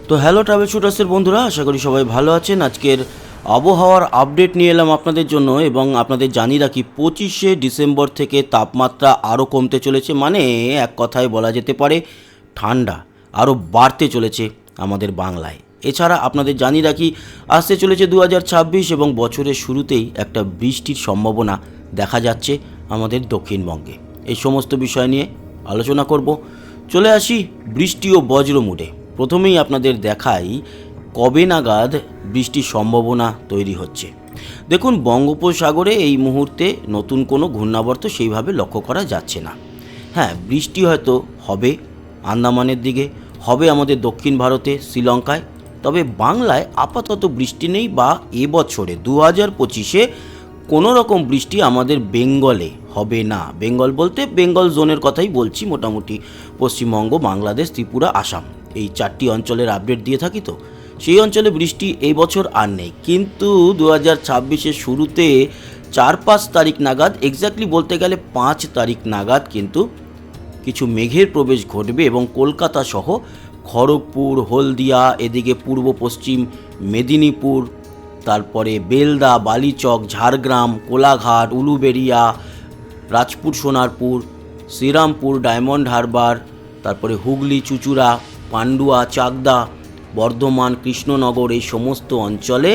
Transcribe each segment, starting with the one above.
তো hello travel শুটার্সের বন্ধুরা, আশা করি সবাই ভালো আছেন। আজকের আবহাওয়ার আপডেট নিয়ে এলাম আপনাদের জন্য এবং আপনাদের জানিয়ে রাখি 25শে ডিসেম্বর থেকে তাপমাত্রা আরও কমতে চলেছে। মানে এক কথায় বলা যেতে পারে ঠান্ডা আরও বাড়তে চলেছে আমাদের বাংলায়। এছাড়া আপনাদের জানিয়ে রাখি আসতে চলেছে 2026 এবং বছরের শুরুতেই একটা বৃষ্টির সম্ভাবনা দেখা যাচ্ছে আমাদের দক্ষিণবঙ্গে। এই সমস্ত বিষয় নিয়ে আলোচনা করব। চলে আসি বৃষ্টি ও বজ্র মুডে। প্রথমেই আপনাদের দেখাই কবে নাগাদ বৃষ্টির সম্ভাবনা তৈরি হচ্ছে। দেখুন, বঙ্গোপসাগরে এই মুহূর্তে নতুন কোনো ঘূর্ণাবর্ত সেইভাবে লক্ষ্য করা যাচ্ছে না। হ্যাঁ, বৃষ্টি হয়তো হবে আন্দামানের দিকে, হবে আমাদের দক্ষিণ ভারতে, শ্রীলঙ্কায়। তবে বাংলায় আপাতত বৃষ্টি নেই, বা এবছরে 2025-এ কোনো রকম বৃষ্টি আমাদের বেঙ্গলে হবে না। বেঙ্গল বলতে বেঙ্গল জোনের কথাই বলছি, মোটামুটি পশ্চিমবঙ্গ, বাংলাদেশ, ত্রিপুরা, আসাম, এই 4টি অঞ্চলের আপডেট দিয়ে থাকি। তো সেই অঞ্চলে বৃষ্টি এই বছর আর নেই। কিন্তু 2026-এর শুরুতে 4-5 তারিখ নাগাদ, এক্স্যাক্টলি বলতে গেলে 5 তারিখ নাগাদ কিন্তু কিছু মেঘের প্রবেশ ঘটবে এবং কলকাতা সহ খড়গপুর, হলদিয়া, এদিকে পূর্ব পশ্চিম মেদিনীপুর, তারপরে বেলদা, বালিচক, ঝাড়গ্রাম, কোলাঘাট, উলুবেড়িয়া, রাজপুর, সোনারপুর, শ্রীরামপুর, ডায়মন্ড হারবার, তারপরে হুগলি, চুঁচুড়া, পান্ডুয়া, চাকদা, বর্ধমান, কৃষ্ণনগর, এই সমস্ত অঞ্চলে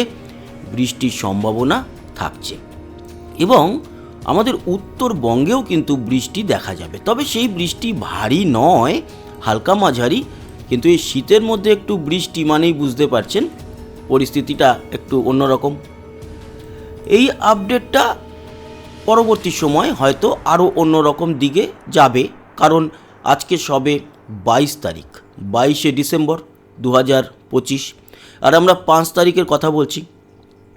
বৃষ্টির সম্ভাবনা থাকছে। এবং আমাদের উত্তরবঙ্গেও কিন্তু বৃষ্টি দেখা যাবে। তবে সেই বৃষ্টি ভারী নয়, হালকা মাঝারি। কিন্তু এই শীতের মধ্যে একটু বৃষ্টি মানেই বুঝতে পারছেন পরিস্থিতিটা একটু অন্যরকম। এই আপডেটটা পরবর্তী সময় হয়তো আরও অন্যরকম দিকে যাবে, কারণ আজকে সবে 22 তারিখ, 22শে ডিসেম্বর 2025, আর আমরা 5 তারিখের কথা বলছি।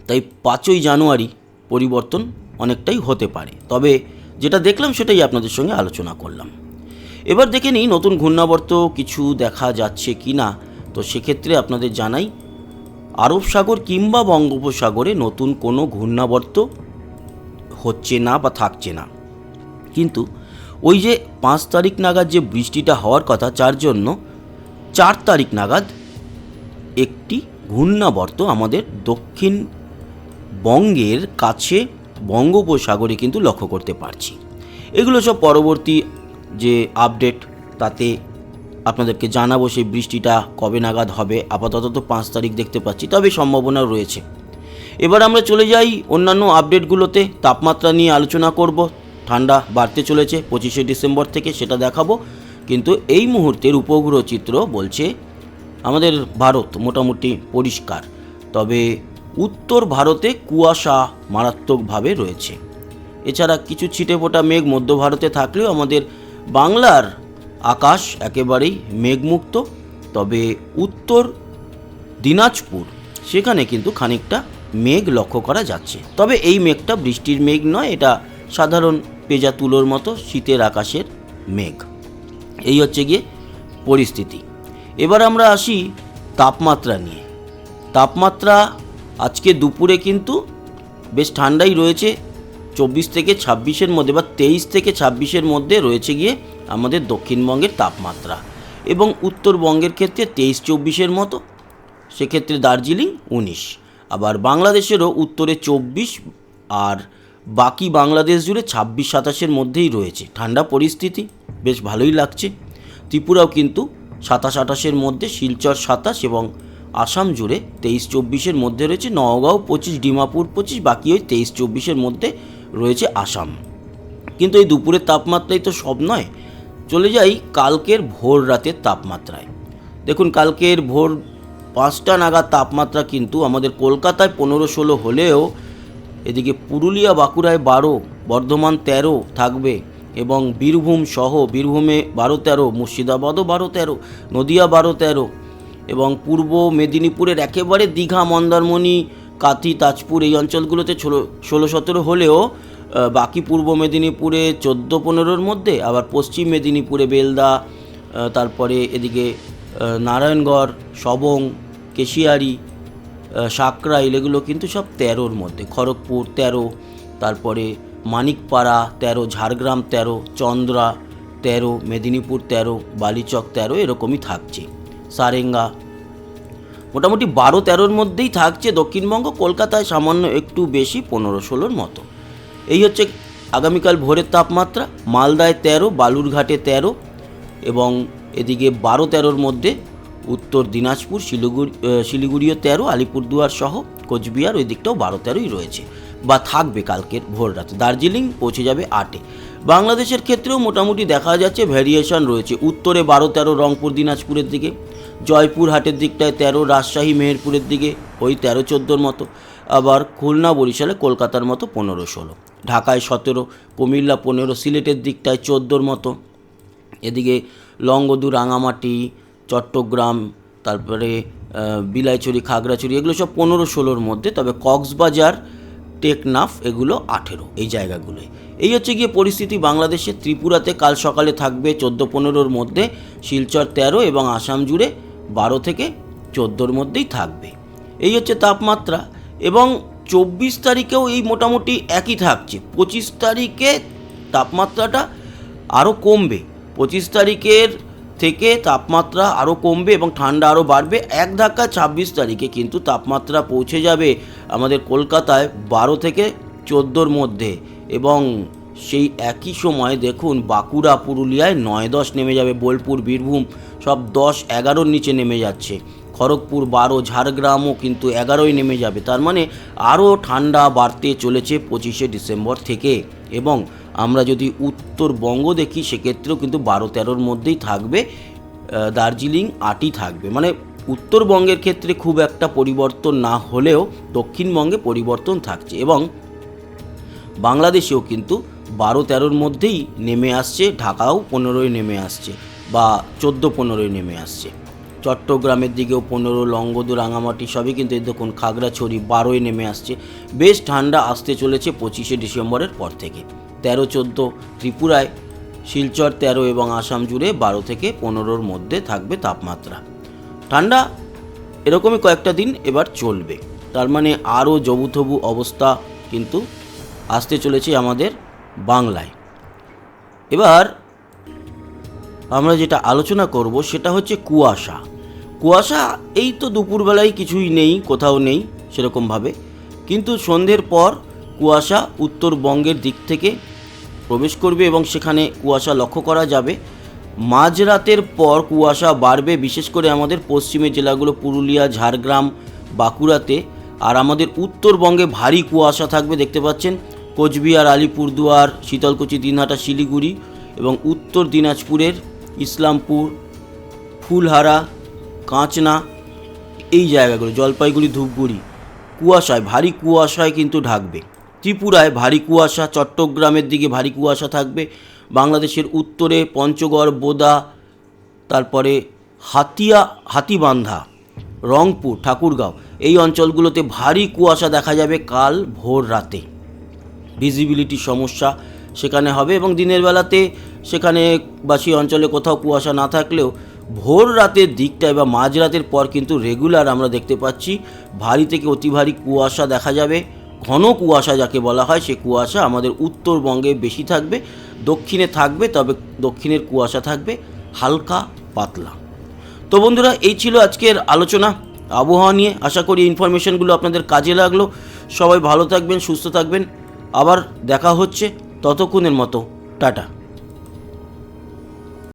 তাই 5ই জানুয়ারি পরিবর্তন অনেকটাই হতে পারে। তবে যেটা দেখলাম সেটাই আপনাদের সঙ্গে আলোচনা করলাম। এবার দেখে নিই নতুন ঘূর্ণাবর্ত কিছু দেখা যাচ্ছে কি না। তো সেক্ষেত্রে আপনাদের জানাই, আরব সাগর কিংবা বঙ্গোপসাগরে নতুন কোনো ঘূর্ণাবর্ত হচ্ছে না বা থাকছে না। কিন্তু ওই যে 5 তারিখ নাগাদ যে বৃষ্টিটা হওয়ার কথা, যার জন্য 4 তারিখ নাগাদ একটি ঘূর্ণাবর্ত আমাদের দক্ষিণবঙ্গের কাছে বঙ্গোপসাগরে কিন্তু লক্ষ্য করতে পারছি। এগুলো সব পরবর্তী যে আপডেট, তাতে আপনাদেরকে জানাবো সেই বৃষ্টিটা কবে নাগাদ হবে। আপাতত তো 5 তারিখ দেখতে পাচ্ছি, তবে সম্ভাবনাও রয়েছে। এবার আমরা চলে যাই অন্যান্য আপডেটগুলোতে। তাপমাত্রা নিয়ে আলোচনা করব। ঠান্ডা বাড়তে চলেছে 25শে ডিসেম্বর থেকে, সেটা দেখাবো। কিন্তু এই মুহূর্তের উপগ্রহ চিত্র বলছে আমাদের ভারত মোটামুটি পরিষ্কার, তবে উত্তর ভারতে কুয়াশা মারাত্মকভাবে রয়েছে। এছাড়া কিছু ছিটেফোঁটা মেঘ মধ্য ভারতে থাকলেও আমাদের বাংলার আকাশ একেবারেই মেঘমুক্ত। তবে উত্তর দিনাজপুর, সেখানে কিন্তু খানিকটা মেঘ লক্ষ্য করা যাচ্ছে। তবে এই মেঘটা বৃষ্টির মেঘ নয়, এটা সাধারণ পেঁজা তুলোর মতো শীতের আকাশের মেঘ। এই হচ্ছে গিয়ে পরিস্থিতি। এবার আমরা আসি তাপমাত্রা নিয়ে। তাপমাত্রা আজকে দুপুরে কিন্তু বেশ ঠান্ডাই রয়েছে, 24 থেকে 26-এর মধ্যে, বা 23 থেকে 26-এর মধ্যে রয়েছে গিয়ে আমাদের দক্ষিণবঙ্গের তাপমাত্রা। এবং উত্তরবঙ্গের ক্ষেত্রে 23-24-এর মতো, সেক্ষেত্রে দার্জিলিং 19। আবার বাংলাদেশেরও উত্তরে 24, আর বাকি বাংলাদেশ জুড়ে 26-27-এর মধ্যেই রয়েছে ঠান্ডা পরিস্থিতি, বেশ ভালোই লাগছে। ত্রিপুরাও কিন্তু 27-28-এর মধ্যে, শিলচর 27 এবং আসাম জুড়ে 23-24-এর মধ্যে রয়েছে। নওগাঁও 25, ডিমাপুর 25, বাকি ওই 23-24-এর মধ্যে রয়েছে আসাম। কিন্তু এই দুপুরের তাপমাত্রাই তো সব নয়। চলে যাই কালকের ভোর রাতের তাপমাত্রায়। দেখুন, কালকের ভোর 5টা নাগাদ তাপমাত্রা কিন্তু আমাদের কলকাতায় 15-16 হলেও এদিকে পুরুলিয়া, বাঁকুড়ায় 12, বর্ধমান 13 থাকবে, এবং বীরভূম সহ, বীরভূমে 12-13, মুর্শিদাবাদও 12-13, নদিয়া 12-13, এবং পূর্ব মেদিনীপুরের একেবারে দীঘা, মন্দারমণি, কাথি, তাজপুর এই অঞ্চলগুলোতে 16-17 হলেও বাকি পূর্ব মেদিনীপুরে 14-15-র মধ্যে, আবার পশ্চিম মেদিনীপুরে বেলদা, তারপরে এদিকে নারায়ণগড়, সবং, কেশিয়ারি, সাকরাইল, এগুলো কিন্তু সব 13-র মধ্যে। খড়গপুর 13, তারপরে মানিকপাড়া 13, ঝাড়গ্রাম 13, চন্দ্রা 13, মেদিনীপুর 13, বালিচক 13, এরকমই থাকছে। সারেঙ্গা মোটামুটি 12-13-র মধ্যেই থাকছে দক্ষিণবঙ্গ, কলকাতায় সামান্য একটু বেশি 15-16-র মতো। এই হচ্ছে আগামীকাল ভোরের তাপমাত্রা। মালদায় 13, বালুরঘাটে 13 এবং এদিকে 12-13-র মধ্যে উত্তর দিনাজপুর, শিলিগুড়িও 13, আলিপুরদুয়ার সহ কোচবিহার ওই দিকটাও 12-13ই রয়েছে বা থাকবে কালকের ভোর রাতে। দার্জিলিং পৌঁছে যাবে 8-এ। বাংলাদেশের ক্ষেত্রেও মোটামুটি দেখা যাচ্ছে ভ্যারিয়েশন রয়েছে। উত্তরে 12-13 রংপুর দিনাজপুরের দিকে, জয়পুরহাটের দিকটায় 13, রাজশাহী মেহেরপুরের দিকে ওই 13-14-র মতো, আবার খুলনা বরিশালে কলকাতার মতো 15-16, ঢাকায় 17, কুমিল্লা 15, সিলেটের দিকটায় 14-র মতো, এদিকে লংগদু, রাঙামাটি, চট্টগ্রাম, তারপরে বিলাইছড়ি, খাগড়াছড়ি এগুলো সব 15-16-র মধ্যে, তবে কক্সবাজার, টেকনাফ এগুলো 18 এই জায়গাগুলোয়। এই হচ্ছে গিয়ে পরিস্থিতি বাংলাদেশে। ত্রিপুরাতে কাল সকালে থাকবে 14-15-র মধ্যে, শিলচর 13 এবং আসাম জুড়ে 12 থেকে 14-র মধ্যেই থাকবে। এই হচ্ছে তাপমাত্রা। এবং 24 তারিখেও এই মোটামুটি একই থাকছে। 25 তারিখে তাপমাত্রাটা আরও কমবে। 25 তারিখের থেকে তাপমাত্রা আরও কমবে এবং ঠান্ডা আরও বাড়বে। এক ধাক্কা 26 তারিখে কিন্তু তাপমাত্রা পৌঁছে যাবে আমাদের কলকাতায় 12 থেকে 14-র মধ্যে, এবং সেই একই সময় দেখুন বাঁকুড়া, পুরুলিয়ায় 9-10 নেমে যাবে, বোলপুর, বীরভূম সব 10-11-র নিচে নেমে যাচ্ছে, খড়গপুর 12, ঝাড়গ্রামও কিন্তু 11-ই নেমে যাবে। তার মানে আরও ঠান্ডা বাড়তে চলেছে 25শে ডিসেম্বর থেকে। এবং আমরা যদি উত্তরবঙ্গ দেখি সেক্ষেত্রেও কিন্তু 12-13-র মধ্যেই থাকবে, দার্জিলিং 8ই থাকবে। মানে উত্তরবঙ্গের ক্ষেত্রে খুব একটা পরিবর্তন না হলেও দক্ষিণবঙ্গে পরিবর্তন থাকছে। এবং বাংলাদেশেও কিন্তু 12-13-র মধ্যেই নেমে আসছে, ঢাকাও 15-ই নেমে আসছে বা 14-15-ই নেমে আসছে, চট্টগ্রামের দিকেও 15, লংগদু, রাঙামাটি সবই কিন্তু দেখুন, খাগড়াছড়ি 12-ই নেমে আসছে। বেশ ঠান্ডা আসতে চলেছে 25শে ডিসেম্বরের পর থেকে। 13-14 ত্রিপুরায়, শিলচর 13 এবং আসাম জুড়ে 12 থেকে 15-র মধ্যে থাকবে তাপমাত্রা। ঠান্ডা এরকমই কয়েকটা দিন এবার চলবে। তার মানে আরও জবুথবু অবস্থা কিন্তু আসতে চলেছে আমাদের বাংলায়। এবার আমরা যেটা আলোচনা করব সেটা হচ্ছে কুয়াশা। কুয়াশা এই তো দুপুরবেলায় কিছুই নেই, কোথাও নেই সেরকমভাবে, কিন্তু সন্ধ্যের পর কুয়াশা উত্তরবঙ্গের দিক থেকে প্রবেশ করবে এবং সেখানে কুয়াশা লক্ষ্য করা যাবে। মাঝরাতের পর কুয়াশা বাড়বে, বিশেষ করে আমাদের পশ্চিমের জেলাগুলো পুরুলিয়া, ঝাড়গ্রাম, বাঁকুড়াতে। আর আমাদের উত্তরবঙ্গে ভারী কুয়াশা থাকবে, দেখতে পাচ্ছেন কোচবিহার, আলিপুরদুয়ার, শীতলকুচি, দিনহাটা, শিলিগুড়ি এবং উত্তর দিনাজপুরের ইসলামপুর, ফুলহারা, কাঁচনা এই জায়গাগুলো, জলপাইগুড়ি, ধূপগুড়ি কুয়াশায়, ভারী কুয়াশায় কিন্তু ঢাকবে। ত্রিপুরায় ভারী কুয়াশা, চট্টগ্রামের দিকে ভারী কুয়াশা থাকবে। বাংলাদেশের উত্তরে পঞ্চগড়, বোদা, তারপরে হাতিবান্ধা, রংপুর, ঠাকুরগাঁও এই অঞ্চলগুলোতে ভারী কুয়াশা দেখা যাবে কাল ভোর রাতে। ভিজিবিলিটি সমস্যা সেখানে হবে এবং দিনের বেলাতে সেখানে বা সেই অঞ্চলে কোথাও কুয়াশা না থাকলেও ভোর রাতের দিকটায় বা মাঝরাতের পর কিন্তু রেগুলার আমরা দেখতে পাচ্ছি ভারী থেকে অতি ভারী কুয়াশা দেখা যাবে। ঘন কুয়াশা যাকে বলা হয়, সে কুয়াশা আমাদের উত্তরবঙ্গে বেশি থাকবে, দক্ষিণে থাকবে, তবে দক্ষিণের কুয়াশা থাকবে হালকা পাতলা। তো বন্ধুরা, এই ছিল আজকের আলোচনা আবহাওয়া নিয়ে। আশা করি ইনফরমেশনগুলো আপনাদের কাজে লাগলো। সবাই ভালো থাকবেন, সুস্থ থাকবেন। আবার দেখা হচ্ছে, ততক্ষণের মতো টাটা।